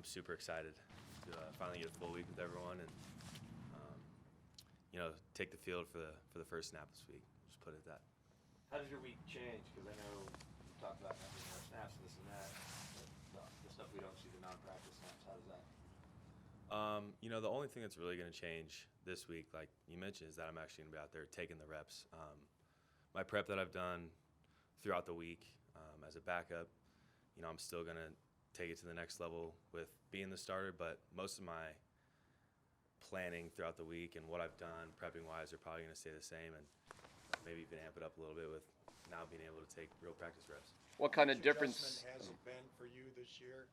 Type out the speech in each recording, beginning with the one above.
I'm super excited to finally get a full week with everyone and take the field for the first snap this week. Just put it at that. How does your week change? Because I know you talked about not getting more snaps and this and that, but the stuff we don't see, the non-practice snaps, how does that? The only thing that's really going to change this week, like you mentioned, is that I'm actually going to be out there taking the reps. My prep that I've done throughout the week as a backup, I'm still going to take it to the next level with being the starter, but most of my planning throughout the week and what I've done prepping-wise are probably going to stay the same, and maybe even amp it up a little bit with now being able to take real practice reps. What kind of difference has it been for you this year,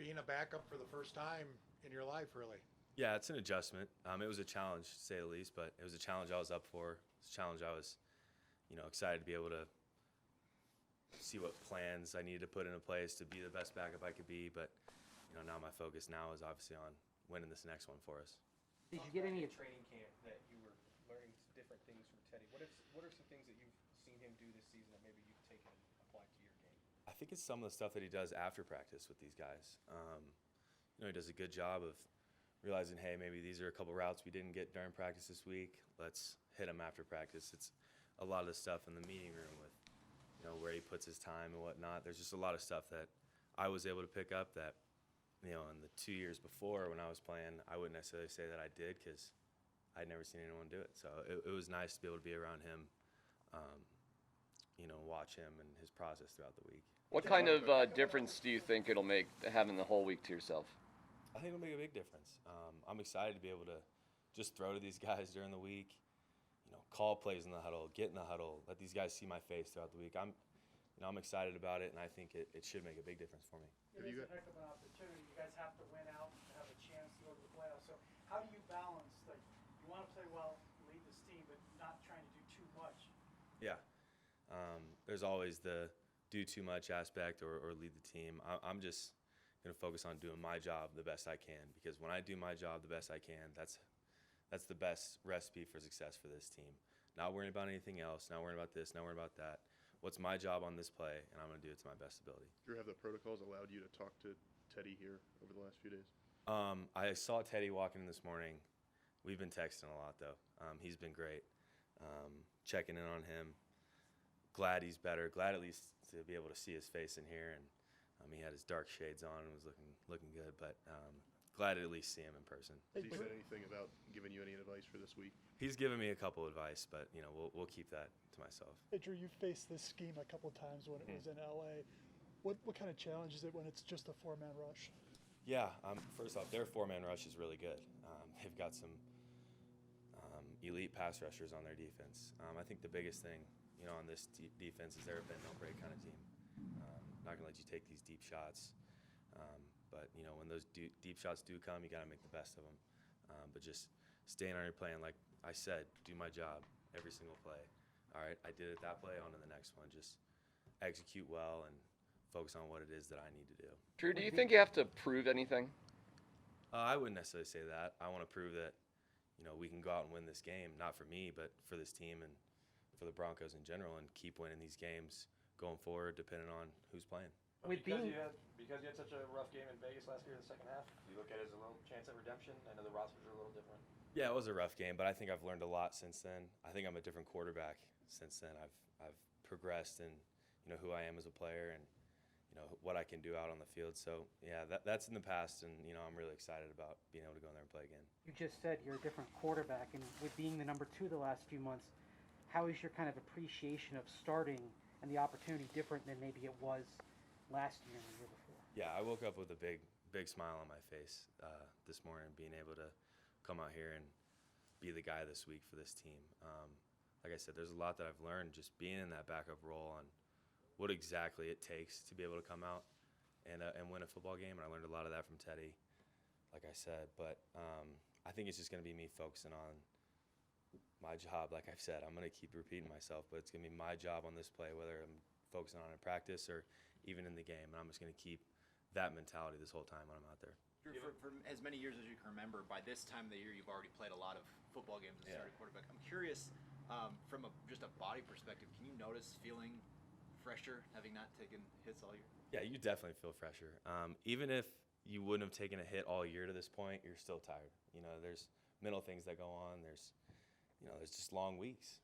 being a backup for the first time in your life, really? Yeah, it's an adjustment. It was a challenge, to say the least, but it was a challenge I was up for. It's a challenge I was, excited to be able to see what plans I needed to put into place to be the best backup I could be. But, now my focus now is obviously on winning this next one for us. Did you get any training camp that you were learning different things from Teddy? What are some things that you've seen him do this season that maybe you've taken and applied to your game? I think it's some of the stuff that he does after practice with these guys. He does a good job of realizing, hey, maybe these are a couple routes we didn't get during practice this week. Let's hit them after practice. It's a lot of the stuff in the meeting room with, where he puts his time and whatnot. There's just a lot of stuff that I was able to pick up that, in the 2 years before when I was playing, I wouldn't necessarily say that I did because I'd never seen anyone do it. So it was nice to be able to be around him, watch him and his process throughout the week. What kind of difference do you think it'll make having the whole week to yourself? I think it'll make a big difference. I'm excited to be able to just throw to these guys during the week, call plays in the huddle, get in the huddle, let these guys see my face throughout the week. I'm excited about it, and I think it should make a big difference for me. It is a heck of an opportunity. You guys have to win out to have a chance to go to the playoffs. So how do you balance, you want to play well, lead this team, but not trying to do too much? Yeah. There's always the do too much aspect or lead the team. I'm just going to focus on doing my job the best I can, because when I do my job the best I can, that's the best recipe for success for this team. Not worrying about anything else, not worrying about this, not worrying about that. What's my job on this play, and I'm going to do it to my best ability. Drew, have the protocols allowed you to talk to Teddy here over the last few days? I saw Teddy walking in this morning. We've been texting a lot, though. He's been great. Checking in on him. Glad he's better. Glad at least to be able to see his face in here. And he had his dark shades on and was looking good. But glad to at least see him in person. Has he said anything about giving you any advice for this week? He's given me a couple advice, but we'll keep that to myself. Hey, Drew, you faced this scheme a couple times when it was in LA. What kind of challenge is it when it's just a four-man rush? Yeah, first off, their four-man rush is really good. They've got some elite pass rushers on their defense. I think the biggest thing, on this defense is they're a bend-don't-break kind of team. Not going to let you take these deep shots. But, when those deep shots do come, you got to make the best of them. But just staying on your plan, like I said, do my job every single play. All right, I did it that play, on to the next one. Just execute well and focus on what it is that I need to do. Drew, do you think you have to prove anything? I wouldn't necessarily say that. I want to prove that, we can go out and win this game, not for me, but for this team and for the Broncos in general, and keep winning these games going forward, depending on who's playing. Because you had such a rough game in Vegas last year in the second half, do you look at it as a little chance at redemption? I know the rosters are a little different. Yeah, it was a rough game, but I think I've learned a lot since then. I think I'm a different quarterback since then. I've progressed in, who I am as a player and, what I can do out on the field. So, yeah, that's in the past, and, I'm really excited about being able to go in there and play again. You just said you're a different quarterback, and with being the number 2 the last few months, how is your kind of appreciation of starting and the opportunity different than maybe it was last year and the year before? Yeah, I woke up with a big smile on my face this morning, being able to come out here and be the guy this week for this team. Like I said, there's a lot that I've learned just being in that backup role on what exactly it takes to be able to come out and win a football game. And I learned a lot of that from Teddy, like I said. But I think it's just going to be me focusing on my job. Like I've said, I'm going to keep repeating myself, but it's going to be my job on this play, whether I'm focusing on it in practice or even in the game. And I'm just going to keep that mentality this whole time when I'm out there. Drew, for as many years as you can remember, by this time of the year, you've already played a lot of football games as a starting quarterback. I'm curious, from just a body perspective, can you notice feeling fresher, having not taken hits all year? Yeah, you definitely feel fresher. Even if you wouldn't have taken a hit all year to this point, you're still tired. You know, there's mental things that go on. There's just long weeks.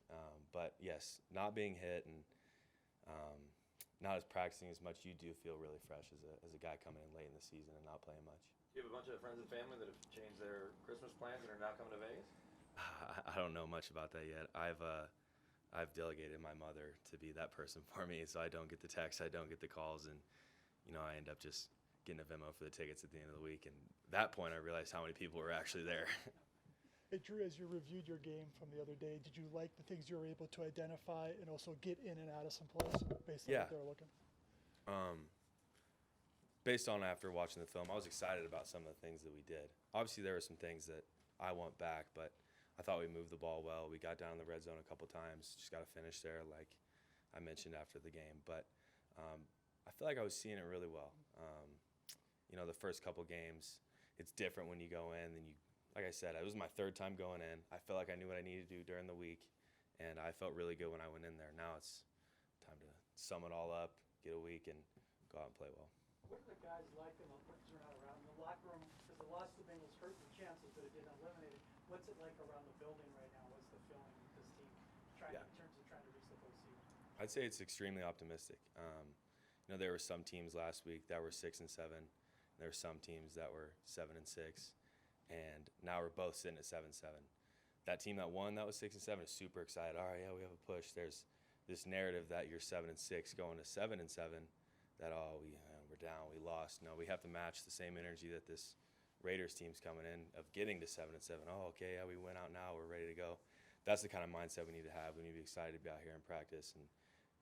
But yes, not being hit and not as practicing as much, you do feel really fresh as a guy coming in late in the season and not playing much. Do you have a bunch of friends and family that have changed their Christmas plans and are now coming to Vegas? I don't know much about that yet. I've delegated my mother to be that person for me, so I don't get the texts, I don't get the calls, and I end up just getting a Venmo for the tickets at the end of the week. And at that point, I realized how many people were actually there. Hey, Drew, as you reviewed your game from the other day, did you like the things you were able to identify and also get in and out of some plays based on Yeah. what they were looking? Based on after watching the film, I was excited about some of the things that we did. Obviously, there were some things that I want back, but I thought we moved the ball well. We got down in the red zone a couple times. Just got to finish there, like I mentioned after the game. But I feel like I was seeing it really well. The first couple games, it's different when you go in and like I said, it was my third time going in. I felt like I knew what I needed to do during the week, and I felt really good when I went in there. Now it's time to sum it all up, get a week, and go out and play well. What are the guys like in the around the locker room? Because the loss of the Bengals hurt their chances, but it didn't eliminate it. What's it like around the building right now? What's the feeling with this team in terms of trying to reach the postseason? I'd say it's extremely optimistic. There were some teams last week that were 6-7. There were some teams that were 7-6, and now we're both sitting at 7-7. That team that won, that was 6-7, is super excited. All right, yeah, we have a push. There's this narrative that you're 7-6 going to 7-7. That we're down, we lost. No, we have to match the same energy that this Raiders team's coming in of getting to 7-7. Oh, okay, yeah, we went out now, we're ready to go. That's the kind of mindset we need to have. We need to be excited to be out here and practice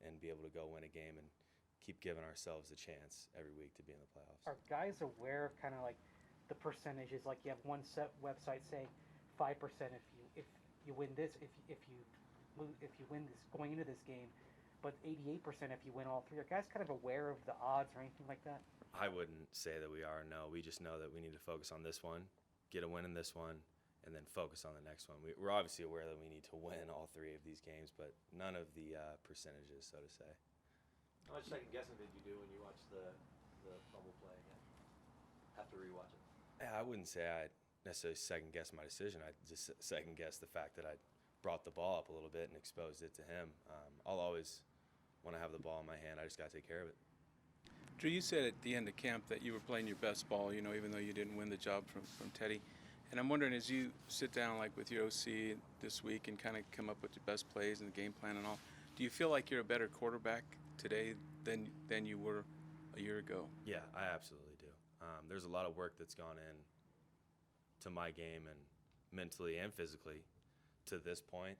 and be able to go win a game and keep giving ourselves a chance every week to be in the playoffs. Are guys aware of kind of like the percentages? Like you have one set website say 5% if you win this, if you win this going into this game, but 88% if you win all three. Are guys kind of aware of the odds or anything like that? I wouldn't say that we are. No, we just know that we need to focus on this one, get a win in this one, and then focus on the next one. We're obviously aware that we need to win all three of these games, but none of the percentages, so to say. How much second guessing did you do when you watched the fumble play again? Have to rewatch it. Yeah, I wouldn't say I necessarily second guess my decision. I just second guess the fact that I brought the ball up a little bit and exposed it to him. I'll always want to have the ball in my hand. I just got to take care of it. Drew, you said at the end of camp that you were playing your best ball, even though you didn't win the job from Teddy. And I'm wondering, as you sit down like with your OC this week and kind of come up with your best plays and the game plan and all, do you feel like you're a better quarterback today than you were a year ago? Yeah, I absolutely do. There's a lot of work that's gone in to my game and mentally and physically to this point.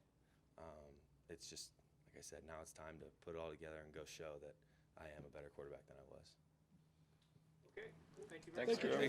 It's just, like I said, now it's time to put it all together and go show that I am a better quarterback than I was. Okay, thank you. Thanks, Drew.